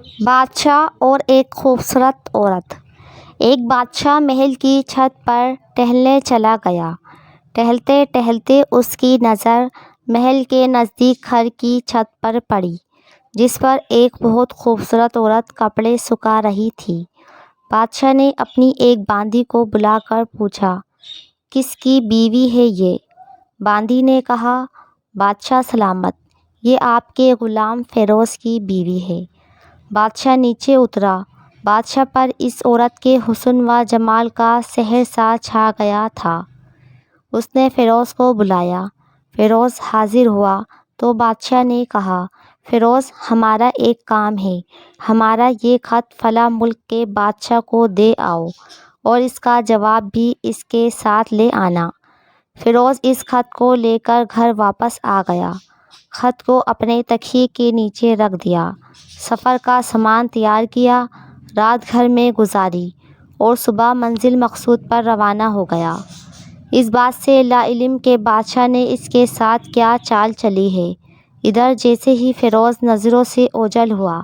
بادشاہ اور ایک خوبصورت عورت۔ ایک بادشاہ محل کی چھت پر ٹہلنے چلا گیا۔ ٹہلتے ٹہلتے اس کی نظر محل کے نزدیک گھر کی چھت پر پڑی، جس پر ایک بہت خوبصورت عورت کپڑے سکھا رہی تھی۔ بادشاہ نے اپنی ایک باندی کو بلا کر پوچھا، کس کی بیوی ہے یہ؟ باندی نے کہا، بادشاہ سلامت، یہ آپ کے غلام فیروز کی بیوی ہے۔ بادشاہ نیچے اترا۔ بادشاہ پر اس عورت کے حسن و جمال کا سحر سا چھا گیا تھا۔ اس نے فیروز کو بلایا۔ فیروز حاضر ہوا تو بادشاہ نے کہا، فیروز، ہمارا ایک کام ہے۔ ہمارا یہ خط فلاں ملک کے بادشاہ کو دے آؤ اور اس کا جواب بھی اس کے ساتھ لے آنا۔ فیروز اس خط کو لے کر گھر واپس آ گیا۔ خط کو اپنے تکیے کے نیچے رکھ دیا، سفر کا سامان تیار کیا، رات گھر میں گزاری اور صبح منزل مقصود پر روانہ ہو گیا۔ اس بات سے لاعلم کہ بادشاہ نے اس کے ساتھ کیا چال چلی ہے۔ ادھر جیسے ہی فیروز نظروں سے اوجھل ہوا،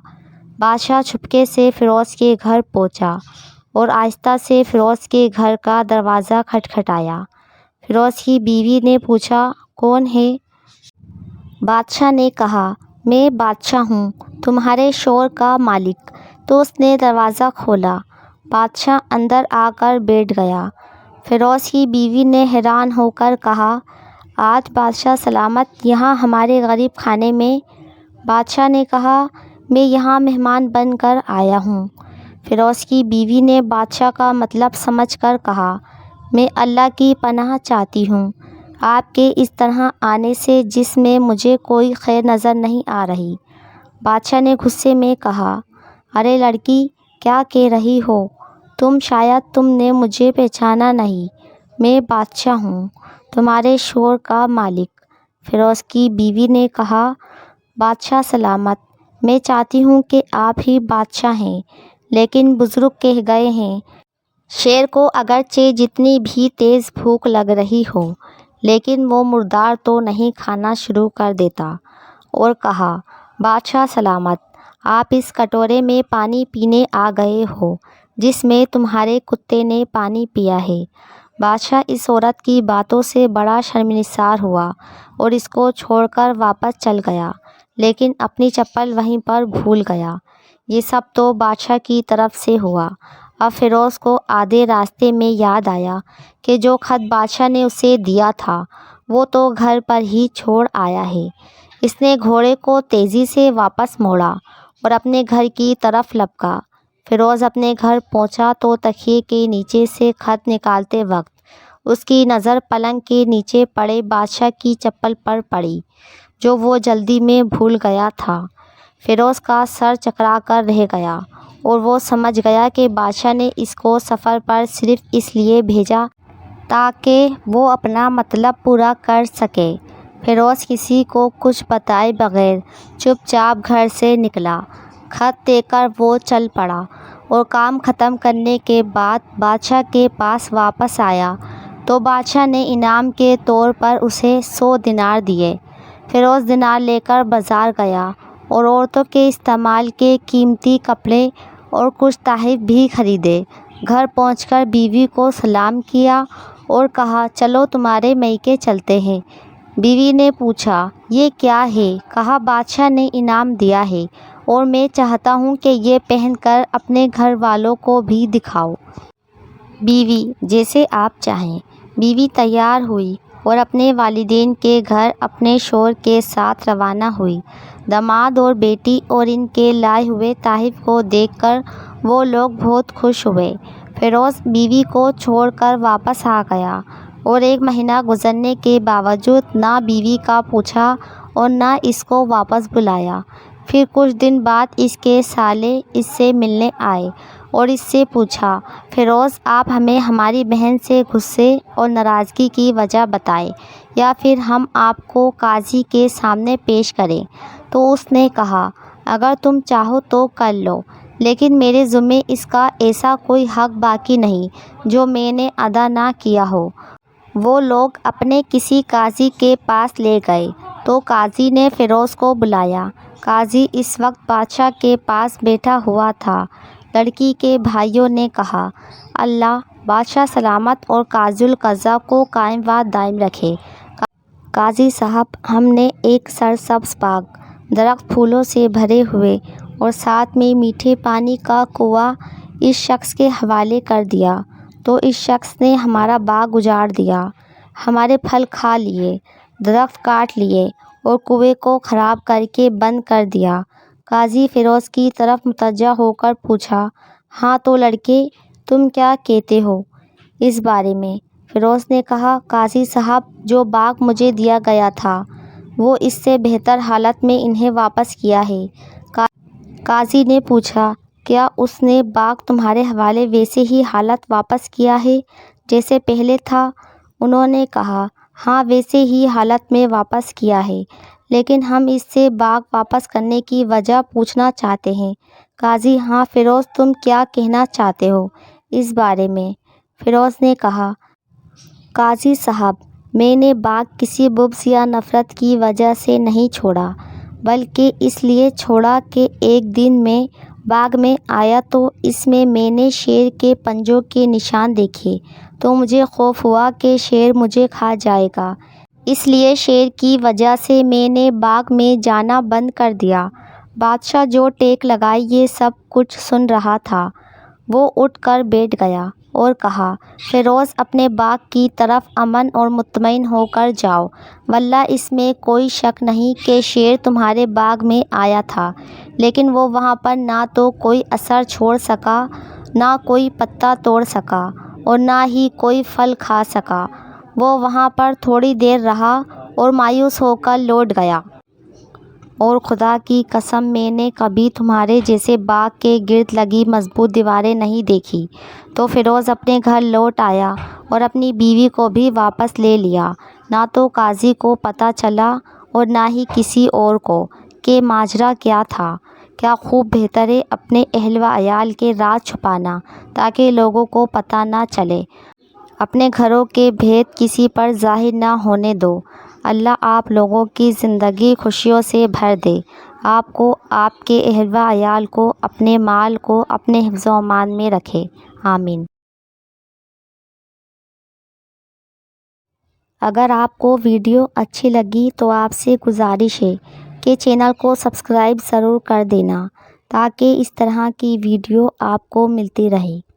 بادشاہ چپکے سے فیروز کے گھر پہنچا اور آہستہ سے فیروز کے گھر کا دروازہ کھٹکھٹایا۔ فیروز کی بیوی نے پوچھا، کون ہے؟ بادشاہ نے کہا، میں بادشاہ ہوں، تمہارے شوہر کا مالک۔ تو اس نے دروازہ کھولا۔ بادشاہ اندر آ کر بیٹھ گیا۔ فیروز کی بیوی نے حیران ہو کر کہا، آج بادشاہ سلامت یہاں ہمارے غریب خانے میں؟ بادشاہ نے کہا، میں یہاں مہمان بن کر آیا ہوں۔ فیروز کی بیوی نے بادشاہ کا مطلب سمجھ کر کہا، میں اللہ کی پناہ چاہتی ہوں آپ کے اس طرح آنے سے، جس میں مجھے کوئی خیر نظر نہیں آ رہی۔ بادشاہ نے غصے میں کہا، ارے لڑکی، کیا کہہ رہی ہو تم؟ شاید تم نے مجھے پہچانا نہیں۔ میں بادشاہ ہوں، تمہارے شوہر کا مالک۔ فیروز کی بیوی نے کہا، بادشاہ سلامت، میں چاہتی ہوں کہ آپ ہی بادشاہ ہیں، لیکن بزرگ کہہ گئے ہیں، شیر کو اگرچہ جتنی بھی تیز بھوک لگ رہی ہو، لیکن وہ مردار تو نہیں کھانا شروع کر دیتا۔ اور کہا، بادشاہ سلامت، آپ اس کٹورے میں پانی پینے آ گئے ہو جس میں تمہارے کتے نے پانی پیا ہے۔ بادشاہ اس عورت کی باتوں سے بڑا شرمسار ہوا اور اس کو چھوڑ کر واپس چل گیا، لیکن اپنی چپل وہیں پر بھول گیا۔ یہ سب تو بادشاہ کی طرف سے ہوا۔ اب فیروز کو آدھے راستے میں یاد آیا کہ جو خط بادشاہ نے اسے دیا تھا وہ تو گھر پر ہی چھوڑ آیا ہے۔ اس نے گھوڑے کو تیزی سے واپس موڑا اور اپنے گھر کی طرف لپکا۔ فیروز اپنے گھر پہنچا تو تکیے کے نیچے سے خط نکالتے وقت اس کی نظر پلنگ کے نیچے پڑے بادشاہ کی چپل پر پڑی، جو وہ جلدی میں بھول گیا تھا۔ فیروز کا سر چکرا کر رہ گیا اور وہ سمجھ گیا کہ بادشاہ نے اس کو سفر پر صرف اس لیے بھیجا تاکہ وہ اپنا مطلب پورا کر سکے۔ فیروز کسی کو کچھ بتائے بغیر چپ چاپ گھر سے نکلا۔ خط دے کر وہ چل پڑا اور کام ختم کرنے کے بعد بادشاہ کے پاس واپس آیا تو بادشاہ نے انعام کے طور پر اسے 100 دینار دیے۔ فیروز دینار لے کر بازار گیا اور عورتوں کے استعمال کے قیمتی کپڑے اور کچھ تحائف بھی خریدے۔ گھر پہنچ کر بیوی کو سلام کیا اور کہا، چلو تمہارے میکے چلتے ہیں۔ بیوی نے پوچھا، یہ کیا ہے؟ کہا، بادشاہ نے انعام دیا ہے اور میں چاہتا ہوں کہ یہ پہن کر اپنے گھر والوں کو بھی دکھاؤ۔ بیوی، جیسے آپ چاہیں۔ بیوی تیار ہوئی اور اپنے والدین کے گھر اپنے شوہر کے ساتھ روانہ ہوئی۔ داماد اور بیٹی اور ان کے لائے ہوئے تحائف کو دیکھ کر وہ لوگ بہت خوش ہوئے۔ فیروز بیوی کو چھوڑ کر واپس آ گیا اور 1 مہینہ گزرنے کے باوجود نہ بیوی کا پوچھا اور نہ اس کو واپس بلایا۔ پھر کچھ دن بعد اس کے سالے اس سے ملنے آئے اور اس سے پوچھا، فیروز، آپ ہمیں ہماری بہن سے غصے اور ناراضگی کی وجہ بتائیں یا پھر ہم آپ کو قاضی کے سامنے پیش کریں۔ تو اس نے کہا، اگر تم چاہو تو کر لو، لیکن میرے ذمے اس کا ایسا کوئی حق باقی نہیں جو میں نے ادا نہ کیا ہو۔ وہ لوگ اپنے کسی قاضی کے پاس لے گئے تو قاضی نے فیروز کو بلایا۔ قاضی اس وقت بادشاہ کے پاس بیٹھا ہوا تھا۔ لڑکی کے بھائیوں نے کہا، اللہ بادشاہ سلامت اور قاضی القضاء کو قائم و دائم رکھے۔ قاضی صاحب، ہم نے ایک سرسبز باغ، درخت پھولوں سے بھرے ہوئے اور ساتھ میں میٹھے پانی کا کنواں اس شخص کے حوالے کر دیا تو اس شخص نے ہمارا باغ اجاڑ دیا، ہمارے پھل کھا لیے، درخت کاٹ لیے اور کنویں کو خراب کر کے بند کر دیا۔ قاضی فیروز کی طرف متوجہ ہو کر پوچھا، ہاں تو لڑکے، تم کیا کہتے ہو اس بارے میں؟ فیروز نے کہا، قاضی صاحب، جو باغ مجھے دیا گیا تھا وہ اس سے بہتر حالت میں انہیں واپس کیا ہے۔ قاضی نے پوچھا، کیا اس نے باغ تمہارے حوالے ویسے ہی حالت واپس کیا ہے جیسے پہلے تھا؟ انہوں نے کہا، ہاں ویسے ہی حالت میں واپس کیا ہے، لیکن ہم اس سے باغ واپس کرنے کی وجہ پوچھنا چاہتے ہیں۔ قاضی، ہاں فیروز، تم کیا کہنا چاہتے ہو اس بارے میں؟ فیروز نے کہا، قاضی صاحب، میں نے باغ کسی بغض یا نفرت کی وجہ سے نہیں چھوڑا، بلکہ اس لیے چھوڑا کہ ایک دن میں باغ میں آیا تو اس میں نے شیر کے پنجوں کے نشان دیکھے تو مجھے خوف ہوا کہ شیر مجھے کھا جائے گا، اس لیے شیر کی وجہ سے میں نے باغ میں جانا بند کر دیا۔ بادشاہ جو ٹیک لگائے یہ سب کچھ سن رہا تھا، وہ اٹھ کر بیٹھ گیا اور کہا، فیروز، اپنے باغ کی طرف امن اور مطمئن ہو کر جاؤ، واللہ اس میں کوئی شک نہیں کہ شیر تمہارے باغ میں آیا تھا، لیکن وہ وہاں پر نہ تو کوئی اثر چھوڑ سکا، نہ کوئی پتا توڑ سکا اور نہ ہی کوئی پھل کھا سکا۔ وہ وہاں پر تھوڑی دیر رہا اور مایوس ہو کر لوٹ گیا۔ اور خدا کی قسم، میں نے کبھی تمہارے جیسے باغ کے گرد لگی مضبوط دیواریں نہیں دیکھی۔ تو فیروز اپنے گھر لوٹ آیا اور اپنی بیوی کو بھی واپس لے لیا۔ نہ تو قاضی کو پتہ چلا اور نہ ہی کسی اور کو کہ ماجرا کیا تھا۔ کیا خوب بہتر ہے اپنے اہل و عیال کے راز چھپانا تاکہ لوگوں کو پتہ نہ چلے۔ اپنے گھروں کے بھید کسی پر ظاہر نہ ہونے دو۔ اللہ آپ لوگوں کی زندگی خوشیوں سے بھر دے، آپ کو، آپ کے اہل و عیال کو، اپنے مال کو اپنے حفظ و امان میں رکھے، آمین۔ اگر آپ کو ویڈیو اچھی لگی تو آپ سے گزارش ہے کہ چینل کو سبسکرائب ضرور کر دینا تاکہ اس طرح کی ویڈیو آپ کو ملتی رہے۔